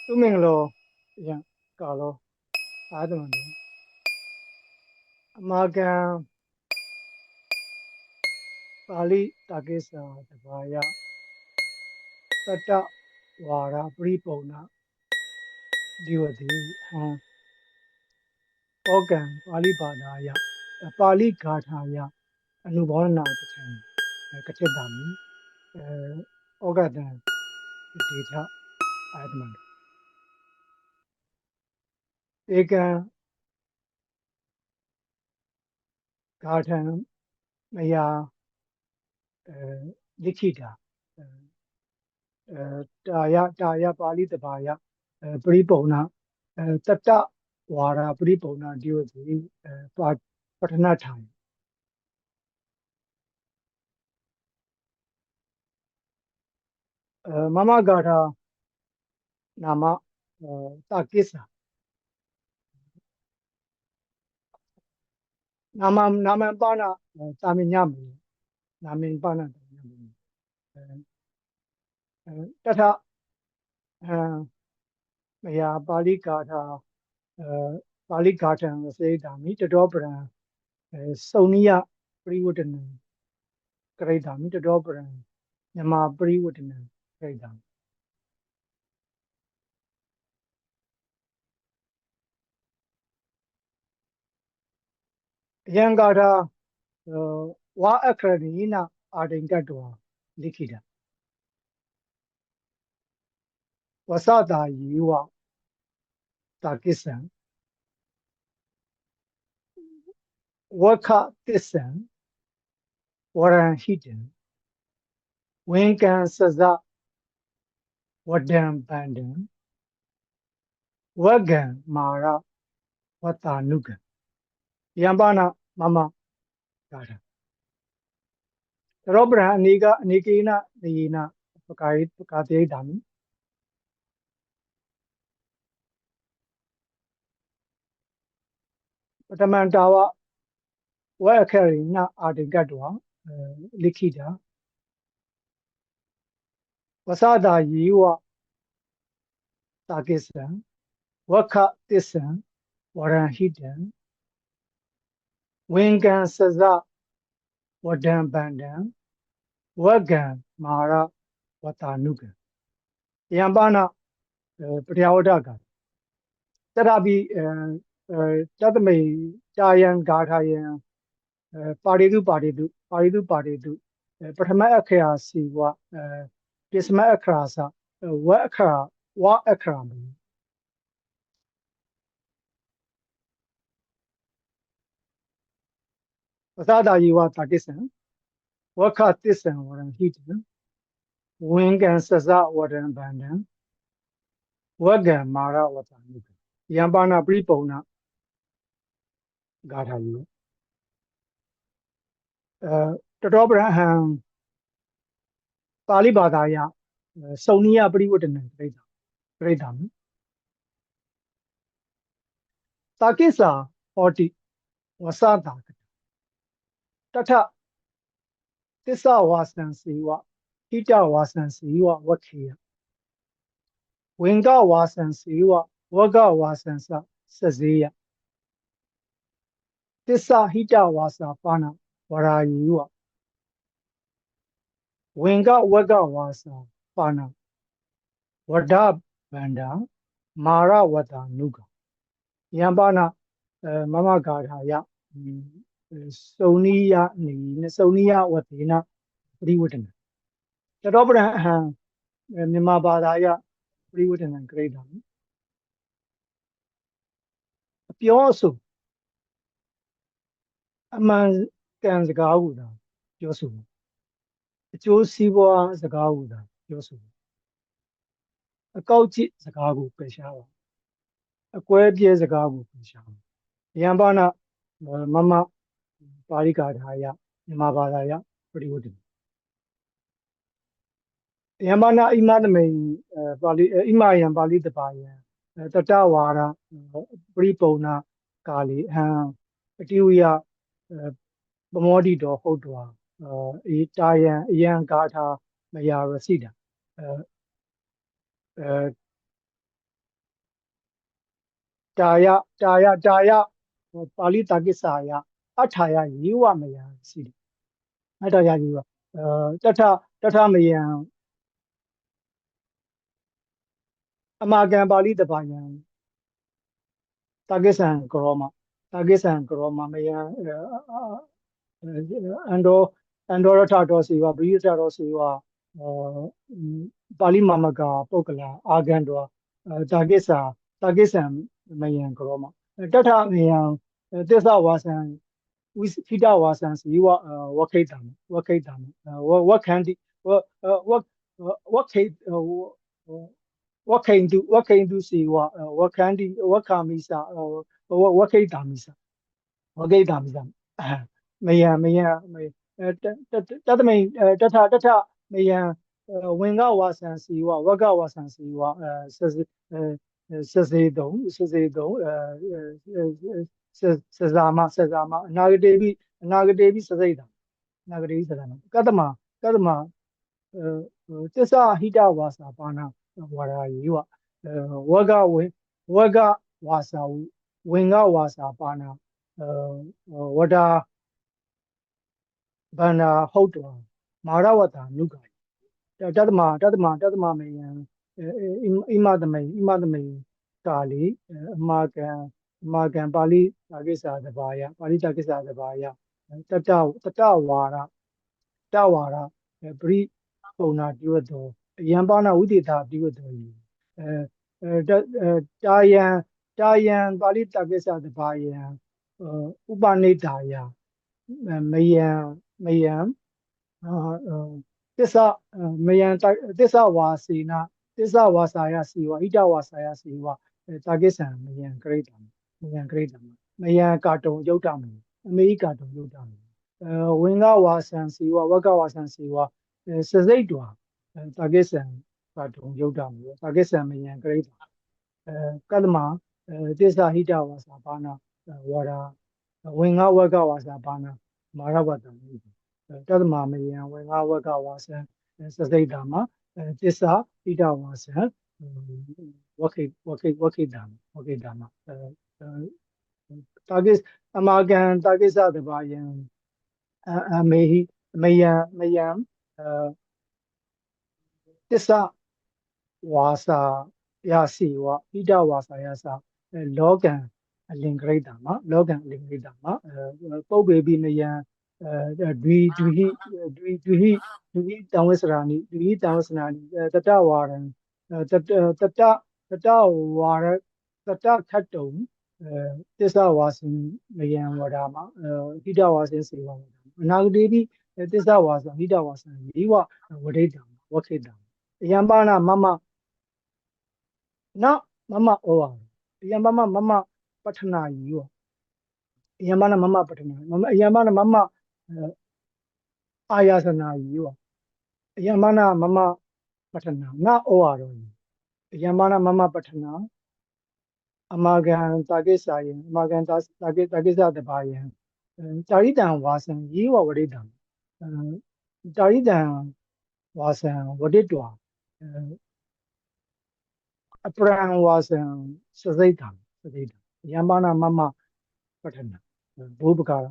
သူမင်္ဂလောယံကာလောအာသမန္တအမာကံပါဠိတာကိစ္စတဘာယတတဝါရပရိပုံနာဒီဝတိဟံဩကံပါဠိဘာသာယပါဠိဂါထာယအနုဘောဓနာတထံကတိတမိဩဂတံဒေထအာသမန္တဧကံဂါထံမယလိခိတာတာယပါဠိတဘာယပရိပုံနာတတဝါရပရိပုံနာဒီဝတိပဋ္ဌနာထာမမဂါထာနာမတာကိစ္စနာမပါဏတာမညမေနာမပါဏတာမညမေတထမယပါဠိဂါထာပါဠိဂါထံစေတာမိတတောပရံစုံနိယပရိဝတ္တနံကရိတာမိတတောပရံမြမပရိဝတ္တနံကရိတာအယံဂါထာဝါအခရဏိနအာတိန်ကတ္တဝါလိခိတာဝသတာယေဝတာကိစ္စံဝက္ခတစ္ဆံဝရံဟိတံဝင်ကံစဇဝဒံပန္တံဝဂံမာရဝတ္တာနုကံယံပါဏမမဂါထာတရောပရံအနေကေနနေယနာပကာတိတာမိပထမံတာဝဝအခရိနအာတိကတ္တဝါလိခိတာဝသတာယေဝတာကိစ္စံဝက္ခတစ္ဆံဝရံဟိတံဝင်ကံစဇဝဒံပန္တံဝဂံမာရဝတ္တာနုကံယံပါဏပထယဝတ္တကတရပိတတမေကြာယံဂါထာယံပါရိတုပထမအခရာစီဝပစ္စမအခရာစဝအခရာဝအခရာမိဝသတာယေဝတာကိစ္စံဝက္ခတစ္ဆံဝရံဟိတံဝင်ကံစဇဝဒံဗန္တံဝဂံမာရဝတ္တာနုကံယံပါဏပရိပုံနာဂါထာယေတတောပရဟံပါဠိဘာသာယစုံနိယပရိဝတ္တနံပရိဒါမိတာကိစ္ဆာဟောတိဝသတာတထသစ္စာဝါစံစေဝဟိတဝါစံစေဝဝက္ခေယဝင်္ဂဝါစံစေဝဝဂဝါစံစဇေယသစ္စာဟိတဝါစာပါဏဝရာယေဝဝင်္ဂဝဂဝါစာပါဏဝဒဗန္ဒာမာရဝတ္တာနုကယံပါဏမမဂါထာယစုံနိယနေစုံနိယဝတေနပရိဝတ္တနတတောပရဟံမြန်မာဘာသာယပရိဝတ္တနံကရိတာအပြောအဆိုအမှန်ကံစကားဟူသာပြောဆိုအကျိုးစီးပွားစကားဟူသာပြောဆိုအကောက်ကျစ်စကားကိုပယ်ရှားပါအကွဲပြဲစကားကိုပယ်ရှားပါယံပါဏမမပါဠိကာထာယမြန်မာဘာသာယပရိဝတ္တယံပါဏဣမသမိန်ပါဠိဣမယံပါဠိတပါယံတတဝါရပရိပုံနာကာလီဟံအတိဝယပမောတိတော်ဟုတ်တော်ဧတာယံအယံဂါထာမယာရစိတာ တာယပါဠိတာကိစ္ဆာယအထာယယေဝမယံရှိတယ်အထာယယေဝတထမယံအမာကံပါဠိတပါယံတာကိစ္ဆံကရောမမယံအန္တောရထတော်စီဝပရိယထတော်စီဝပါဠိမမကာပုဂ္ဂလာအာဂန္တောတာကိစ္ဆံမယံကရောမတထမယံသစ္စာဝါစံဝိခိတဝါစံစီဝခိတံဝခန္တိဝခိန္တုစီဝခန္တိဝခာမိစဝခိတံမိစမယံတတမိန်တထမယံဝင်္ဂဝါစံစီဝဂဝါစံစီစစေတုံစဇာမအနာဂတေပိစစိတ်တံကတ္တမသစ္စာဟိတဝါစာပါဏဝါရာယေဝဝဂဝါစာဝင်္ဂဝါစာပါဏဝဒါဗန္နာဟုတ်တော်မာရဝတ္တနုကာတတမမေယံဣမသမိန်ကာလီအမာကံပါဠိတာကိစ္ဆာတဘာယတတဝါရပရိပုံနာတိဝတ္တောယံပါဏဝိတေတာတိဝတ္တောတာယံပါဠိတာကိစ္ဆာတဘာယံဥပနိဒါယမယံသစ္စာဝါစေနသစ္စာဝါစာယစီဝဣဒဝါစာယစီဝတာကိစ္ဆံမယံဂရိတံမယံကာတုံယုတ်တံအမေကာတုံယုတ်တံဝင်္ဂဝါစံစီဝဝဂဝါစံစီဝစစိတ်တောတာကိစ္ဆံကာတုံယုတ်တံတာကိစ္ဆံမယံဂရိတံကတ္တမသစ္စာဟိတဝါစာပါဏဝါရာဝင်္ဂဝဂဝါစာပါဏမာရဝတ္တံတတ္တမမယံဝင်္ဂဝဂဝါစံစစိတ်တမသစ္စာဣဒဝါစံဝခိတံတာကိအမာကံတာကိစ္ဆတဘာယံအမေဟိမယံသစ္စာဝါစာယစီဝဣဒဝါစာယစာလောကံအလင်္ဂရိတံပုပ္ပေပိမယံဒွိဟိတံဝစရာနိတတဝါရံတတဝါရတတခတ္တုံသစ္စာဝါစင်မယံဝဒမဟိတဝါစင်စေဝဝဒအနာဂတေပိသစ္စာဝါစံဟိတဝါစံယေဝဝဒိတံဝခိတံယံပါဏမမဩဝါယံပါဏမမပဋ္ဌနာယေဝယံပါဏမမပဋ္ဌနာယံပါဏမမအာယာစနာယေဝယံပါဏမမပဋ္ဌနာနဩဝါရောယံပါဏမမပဋ္ဌနာအမာကံတာကိစ္ဆာယံအမာကံတာကိစ္ဆာတဘာယံတာရိတံဝါစံယေဝဝဒိတံတာရိတံဝါစံဝဒိတောအပရံဝါစံစစိတ်တံယံပါဏမမပဋ္ဌနာဘုပ္ပကာရ